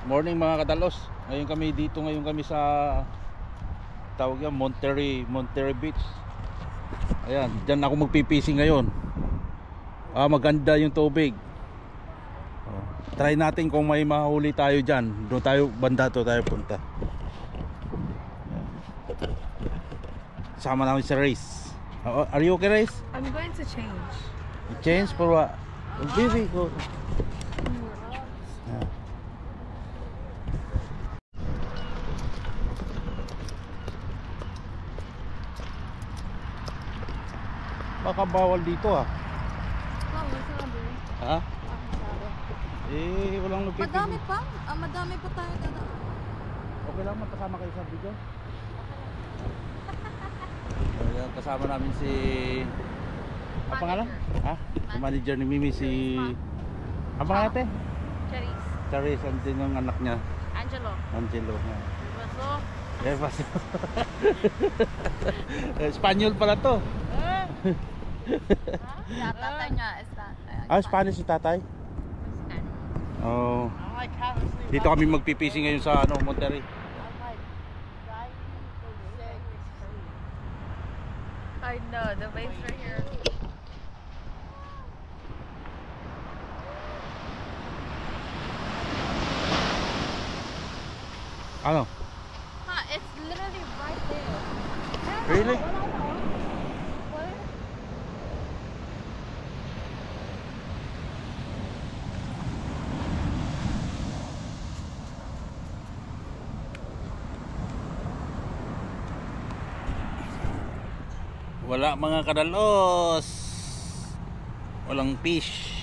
Morning mga kadalos. Ngayon kami sa tawag yan Monterey Beach. Ayan, diyan ako magpipisi ngayon. Maganda yung tubig. Try natin kung may mahuli tayo diyan. Doon tayo banda to tayo punta. Sama namin si Race. Are you okay, Race? I'm going to change. Change for what? Baby, go. Baka bawal dito ha? Walang lupit. Madami pa? Madami pa tayo dadaan. Okay lang magkasama kayo sa video. Ayan, kasama namin si ang pangalan? Si manager ni Mimi, si ang pangalan natin? Charis, andun yung anak niya Angelo Paso. Espanyol pala to. Tatay niya Spanish yung tatay? Oh. Dito kami magpipisi ngayon sa Monterey. I know, the waves are here. Ano? It's literally right there. Really? Wala mga kadalos. Walang fish.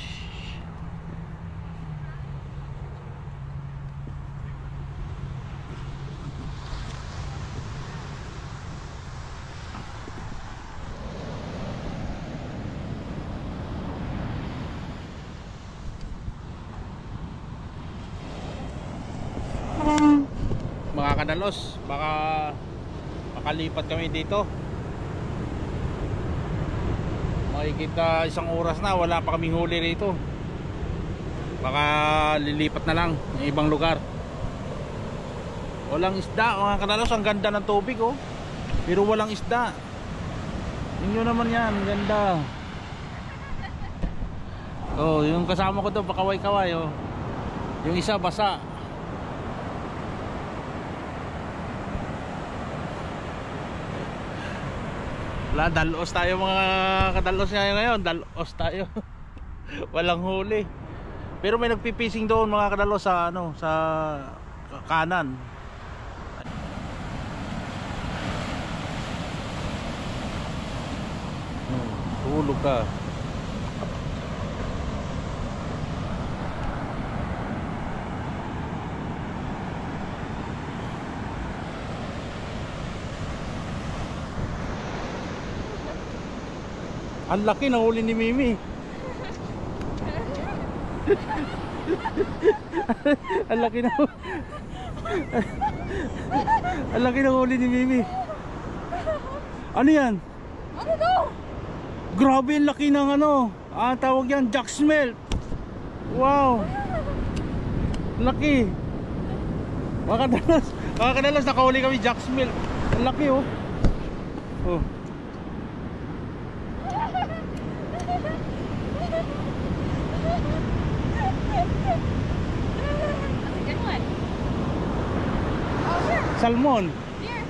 Mga kadalos, baka makalipat kami dito. Makikita isang oras na wala pa kaming huli rito. Baka lilipat na lang ng ibang lugar. Walang isda mga kadalos. Ang ganda ng tubig pero walang isda. Inyo naman yan, ganda. Yung kasama ko doon pakaway-kaway yung isa basa. Wala, dalos tayo mga kadalos ngayon. Dalos tayo. Walang huli. Pero may nagpipising doon mga kadalos sa sa kanan. Tulog ka. Ang laki ng huli ni Mimi. Ang laki ng Ang laki ng huli ni Mimi. Ano yan? Ano to? Grabe ang laki ng tawag yan, jack smelt. Wow. Laki. Makakadalas nakahuli kami jack smelt. Ang laki Salmon. Here,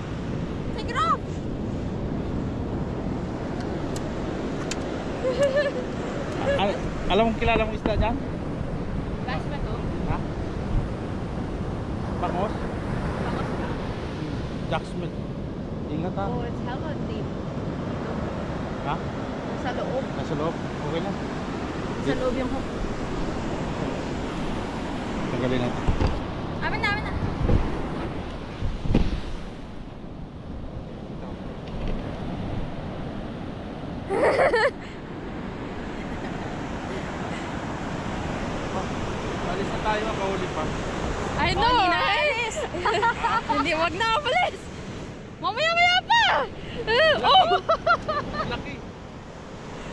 take it off. Alam mong kilala mong isda dyan? Bass ba to? Ha? Bangos? Bangos ba? Jack smelt. Ingat ha. Oh, it's hella deep. Ha? Sa loob. Nasa loob? Okay lang. Sa loob yung hook. Tagalin natin. Amin na. Alis na tayo, makahuli pa. I know, right? Hindi, wag na alis. Mamaya pa. Laki.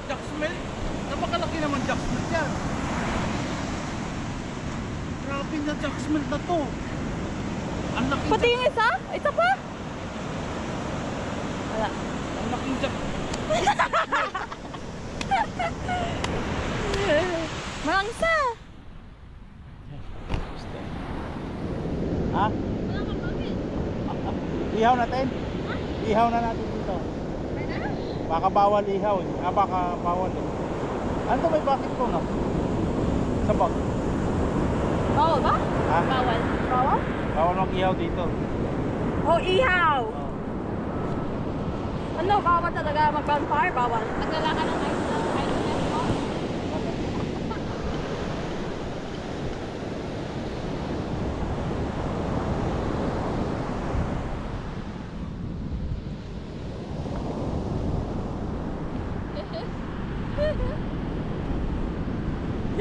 Jack smelt. Napakalaki naman jack smelt yan. Grabe na jack smelt na to. Ang laking Pati yung isa? Isa pa? Wala. Ang laking jack. Malangsa. Ha? Ihaw natin? Ihaw na natin dito. Baka bawal ihaw eh. Baka bawal eh. Ano to, may bakit ko, no? Sa bag. Bawal ba? Ha? Bawal. Bawal? Bawal mag-ihaw dito. Oh, ihaw. Ano, bawal talaga mag-bonfire? Bawal. Nagdala ka ng ice mo?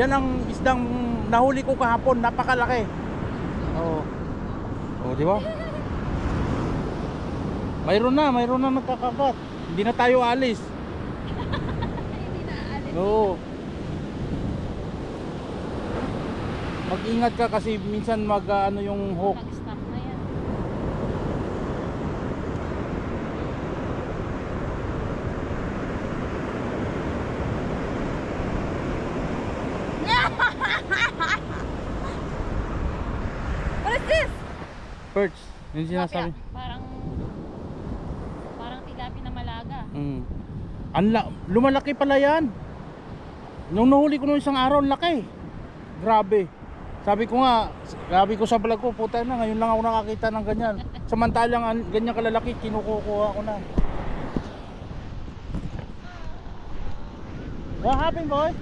Yan ang isdang nahuli ko kahapon, napakalaki. Oo. Oh, di ba? Mayroon na nagkakagat. Hindi na tayo alis. Hindi na alis. Oo. Mag-ingat ka kasi minsan ano yung hook. Pag-stop na yan. What is this? Perch. Yung sinasabi. Parang tilapia na malaga. Lumalaki pala yan. Nung nahuli ko nung isang araw, laki. Grabe. Sabi ko sa vlog ko, puta na, ngayon lang ako nakakita ng ganyan. Samantalang ganyan kalalaki, kinukuha ko na. What happened, boy?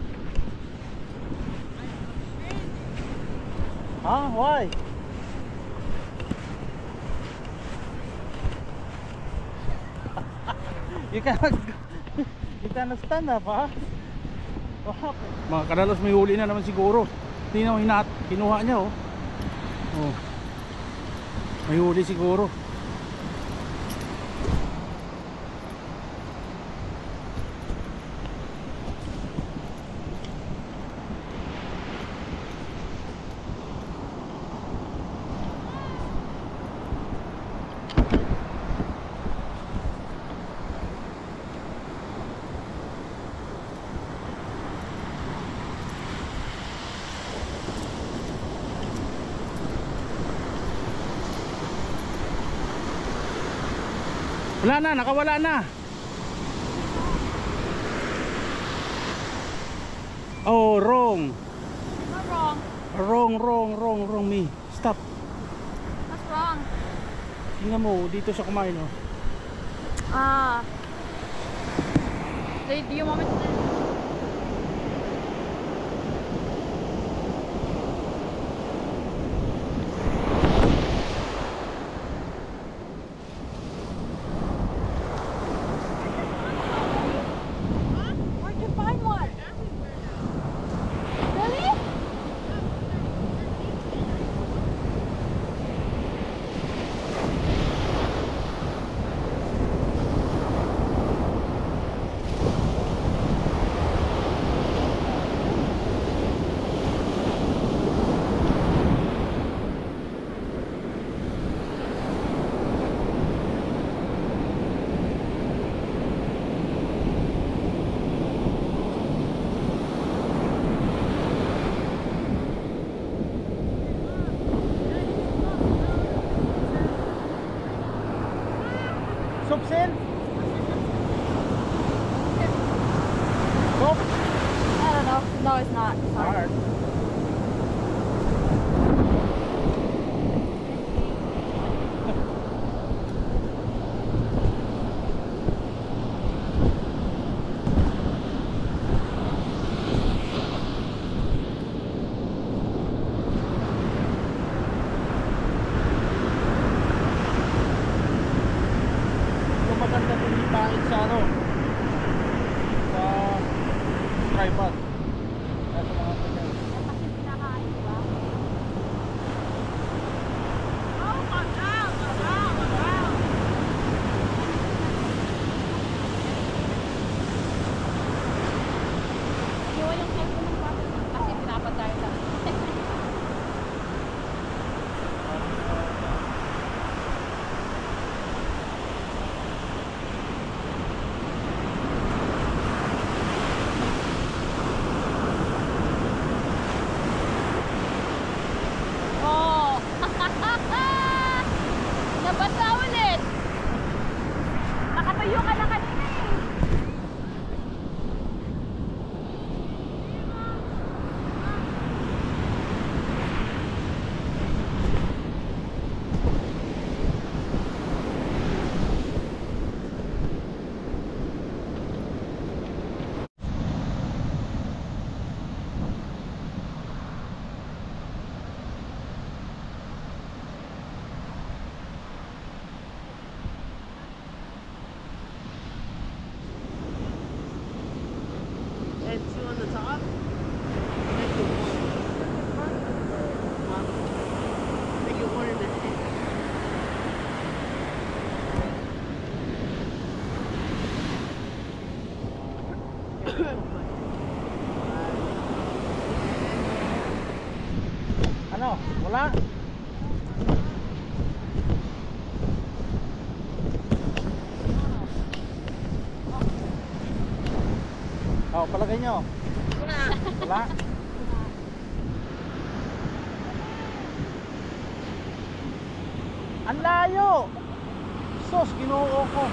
Huh? Why? You cannot stand up, ha? What happened? Mga kadalos may huli na naman siguro. Tingnan mo, kinuha niya, oh. Oh. May huli siguro. Wala na, nakawala na. Oh, wrong. What's wrong? Wrong me. Stop. What's wrong? Tingnan mo, dito siya kumain, oh. Ah. Do you want me to do? Where'd you find one? Really? Subsil? Soap? I don't know. No, it's not. Sorry. Hard. Maganda din yung pangit sa ano, sa tripod. Ito mga ganyan. Kasi pinakain, di ba? Oh, pag-out! Iwan yung cellphone ng bata kasi pinapatay ka. Malayo ka na kanina eh. And two on the top. Make it one. Make it one in the head. Ano? Wala? Oh, palagay nyo. Wala? Ang layo! Sos, ginoo ko.